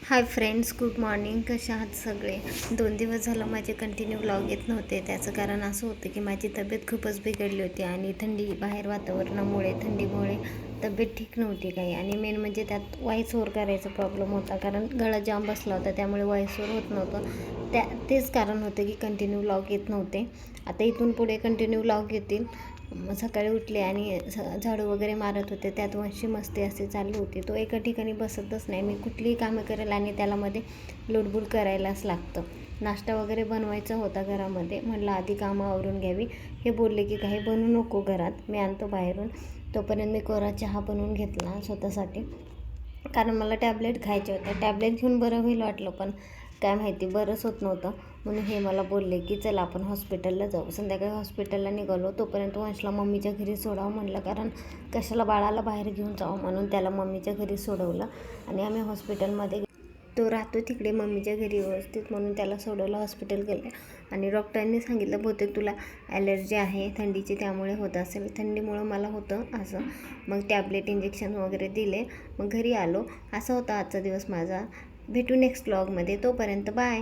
Hi friends, good morning. कशा आहात सगळे? 2 दिवस झालं माझे कंटिन्यू व्लॉग येत नव्हते. त्याचं कारण असं होतं की माझी तब्येत खूपच बिघडली होती आणि बाहेर वातावरणामुळे थंडीमुळे तब्येत ठीक नव्हती काही. आणि मेन म्हणजे त्यात व्हॉईस ओव्हर करायचा प्रॉब्लेम होता, कारण गळा जाम बसला होता, त्यामुळे व्हॉईस ओव्हर होत नव्हतं. तेच कारण होतं की कंटिन्यू व्लॉग येत नव्हते. आता इथून पुढे कंटिन्यू व्लॉग येतील. सकाळी उठले आणि झाडू वगैरे मारत होते, त्यात वंशी मस्ती असे चालू होती. तो एका ठिकाणी बसतच नाही. मी कुठलीही कामं करेल आणि त्याला मध्ये लुडबुड करायलाच लागतं. नाश्ता वगैरे बनवायचा होता घरामध्ये, म्हटलं आधी कामं आवरून घ्यावी. हे बोलले की काही बनवू नको घरात, मी आणतो बाहेरून. तोपर्यंत मी कोरा चहा बनवून घेतला स्वतःसाठी, कारण मला टॅबलेट खायचे होते. टॅबलेट घेऊन बरं होईल वाटलं, पण काय माहिती बरंच होत नव्हतं. म्हणून हे मला बोलले की चल आपण हॉस्पिटलला जाऊ. संध्याकाळी हॉस्पिटलला निघालो. तोपर्यंत वंशला मम्मीच्या घरी सोडावं म्हटलं, कारण कशाला बाळाला बाहेर घेऊन जावं, म्हणून त्याला मम्मीच्या घरी सोडवलं. आणि आम्ही हॉस्पिटलमध्ये, तो राहतो तिकडे मम्मीच्या घरी व्यवस्थित, म्हणून त्याला सोडवलं. हॉस्पिटल गेले आणि डॉक्टरांनी सांगितलं बहुतेक तुला ॲलर्जी आहे थंडीची, त्यामुळे होत असेल. थंडीमुळं मला होतं असं. मग टॅबलेट इंजेक्शन वगैरे दिले, मग घरी आलो. असा होता आजचा दिवस माझा. भेटू नेक्स्ट व्लॉगमध्ये. तोपर्यंत बाय.